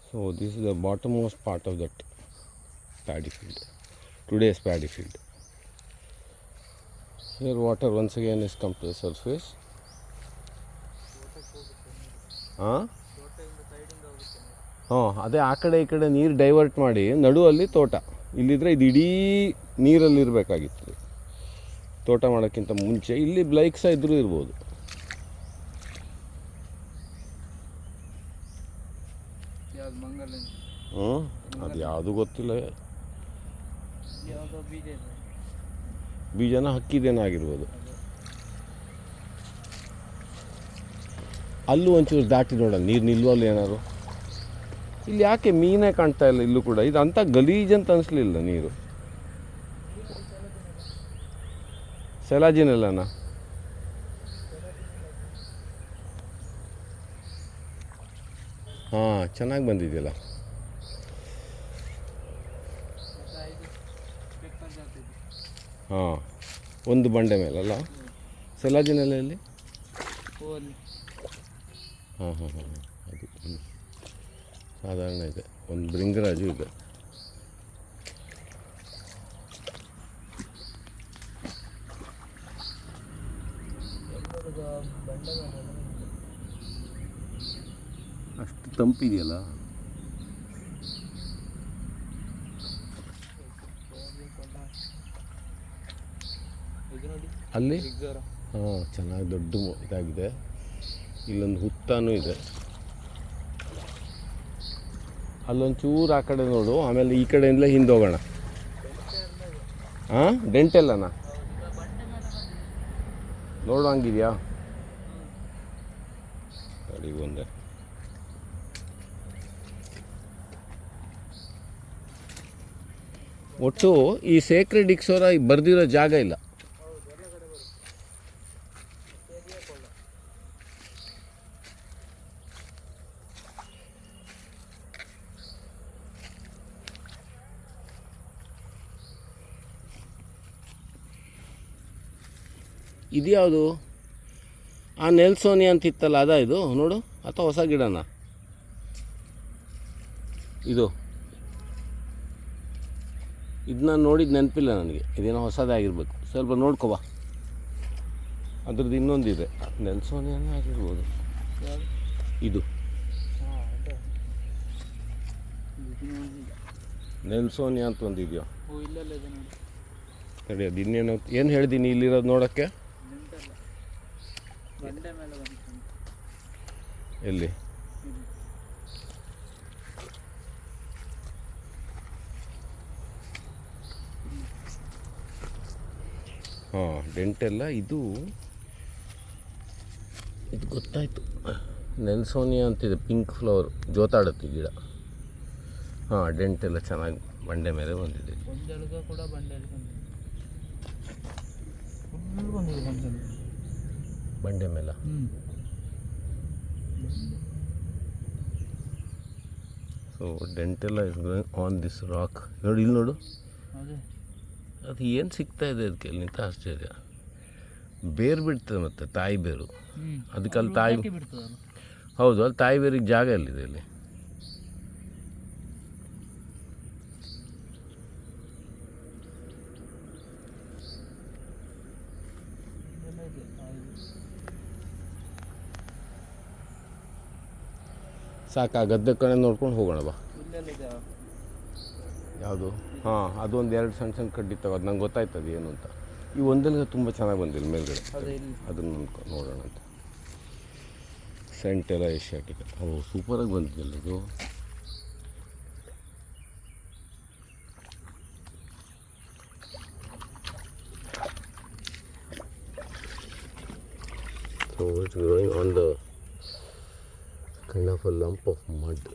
So this is the bottommost part of that paddy field. Today's paddy field. Here water once again is come to the surface. ಹಾಂ ಅದೇ ಆ ಕಡೆ ಈ ಕಡೆ ನೀರು divert ಮಾಡಿ ನಡುವಲ್ಲಿ ತೋಟ. ಇಲ್ಲಿದ್ರೆ ಇದು ಇಡೀ ನೀರಲ್ಲಿರಬೇಕಾಗಿತ್ತು ತೋಟ ಮಾಡೋಕ್ಕಿಂತ ಮುಂಚೆ. ಇಲ್ಲಿ ಬ್ಲೈಕ್ ಸಹ ಇದ್ರೂ ಇರ್ಬೋದು. ಅದು ಯಾವುದು ಗೊತ್ತಿಲ್ಲ. ಬೀಜನ ಹಕ್ಕಿದೇನಾಗಿರ್ಬೋದು. ಅಲ್ಲೂ ಒಂಚೂರು ದಾಟಿ ನೋಡೋಣ ನೀರು ನಿಲ್ಲುವಲ್ಲ ಏನಾದ್ರು. ಇಲ್ಲಿ ಯಾಕೆ ಮೀನೇ ಕಾಣ್ತಾ ಇಲ್ಲ ಇಲ್ಲೂ ಕೂಡ. ಇದು ಅಂಥ ಗಲೀಜಂತ ಅನಿಸ್ಲಿಲ್ಲ ನೀರು. ಸೆಲಾಜಿನಲ್ಲನ ಹಾಂ ಚೆನ್ನಾಗಿ ಬಂದಿದೆಯಲ್ಲ. ಹಾಂ ಒಂದು ಬಂಡೆ ಮೇಲಲ್ಲ ಸೆಲಾಜಿನಲ್ಲಲ್ಲಿ. ಹಾಂ ಹಾಂ ಹಾಂ ಅದು ಸಾಧಾರಣ ಇದೆ. ಒಂದು ಭೃಂಗರಾಜು ಇದೆ. ಅಷ್ಟು ತಂಪಿದೆಯಲ್ಲ. ಅಲ್ಲಿ ಹಾಂ ಚೆನ್ನಾಗಿ ದೊಡ್ಡ ಇದಾಗಿದೆ. ಇಲ್ಲೊಂದು ಹುತ್ತಾನೂ ಇದೆ. ಅಲ್ಲೊಂಚೂರು ಆ ಕಡೆ ನೋಡು, ಆಮೇಲೆ ಈ ಕಡೆಯಿಂದಲೇ ಹಿಂದೆ ಹೋಗೋಣ. ಹಾಂ ಡೆಂಟೆಲ್ಲನಾ ನೋಡು ಹಂಗಿದೆಯಾ ಗಾಡಿ ಒಂದೇ. ಒಟ್ಟು ಈ ಸೇಕ್ರೆಡ್ ಇಕ್ಸೋರ ಬರ್ದಿರೋ ಜಾಗ ಇಲ್ಲ. ಇದ್ಯಾವುದು ಆ ನೆಲ್ಸೋನಿ ಅಂತಿತ್ತಲ್ಲ, ಅದ ಇದು ನೋಡು, ಅಥವಾ ಹೊಸ ಗಿಡನ ಇದು? ಇದನ್ನ ನೋಡಿದ್ದು ನೆನಪಿಲ್ಲ ನನಗೆ. ಇದೇನೋ ಹೊಸದಾಗಿರ್ಬೇಕು. ಸ್ವಲ್ಪ ನೋಡ್ಕೊಬಾ. ಅದ್ರದ್ದು ಇನ್ನೊಂದಿದೆ, ನೆಲ್ಸೋನಿಯನ್ನ ಆಗಿರ್ಬೋದು. ಇದು ನೆಲ್ಸೋನಿಯಾ ಅಂತ ಒಂದಿದೆಯೋ ಸರಿ. ಅದು ಇನ್ನೇನು ಏನು ಹೇಳ್ದೀನಿ ಇಲ್ಲಿರೋದು ನೋಡೋಕ್ಕೆ? ಎಲ್ಲಿ? ಹಾಂ ಡೆಂಟೆಲ್ಲ ಇದು ಗೊತ್ತಾಯಿತು. ನೆಲ್ಸೋನಿಯಾ ಅಂತಿದೆ, ಪಿಂಕ್ ಫ್ಲವರ್, ಜೋತಾಡುತ್ತೆ ಗಿಡ. ಹಾಂ ಡೆಂಟೆಲ್ಲ ಚೆನ್ನಾಗಿ ಬಂಡೆ ಮೇಲೆ ಬಂದಿದೆ. ಬಂಡೆ ಮೇಲೆ ಸೊ ಡೆಂಟೆಲ್ಲ is going on this rock. ನೋಡಿ ಇಲ್ಲಿ ನೋಡು, ಅದು ಏನು ಸಿಗ್ತಾ ಇದೆ ಅದಕ್ಕೆ ನಿಂತ ಆಶ್ಚರ್ಯ. ಬೇರು ಬಿಡ್ತದೆ ಮತ್ತು ತಾಯಿ ಬೇರು. ಅದಕ್ಕೆ ಅಲ್ಲಿ ತಾಯಿ, ಹೌದು ಅಲ್ಲಿ ತಾಯಿ ಬೇರಿಗೆ ಜಾಗ ಎಲ್ಲಿದೆ ಇಲ್ಲಿ? ಸಾಕು, ಆ ಗದ್ದೆ ಕಡೆ ನೋಡ್ಕೊಂಡು ಹೋಗೋಣ ಬಾ. ಯಾವುದು? ಹಾಂ ಅದೊಂದು ಎರಡು ಸಣ್ಣ ಸಣ್ಣ ಕಡ್ಡಿ ತಗೋ. ಅದು ನಂಗೆ ಗೊತ್ತಾಯ್ತದೆ ಏನು ಅಂತ. ಈ ಒಂದೆಲ್ಲ ತುಂಬ ಚೆನ್ನಾಗಿ ಬಂದಿಲ್ಲ ಮೇಲ್ಗಡೆ, ಅದನ್ನು ನೋಡೋಣ ಅಂತ. ಸೆಂಟೆಲ್ಲ ಏಷ್ಯಾಟಿಕ, ಓ ಸೂಪರಾಗಿ ಬಂದಿಲ್ಲ ಇದು. So it's growing on the kind of a lump of mud.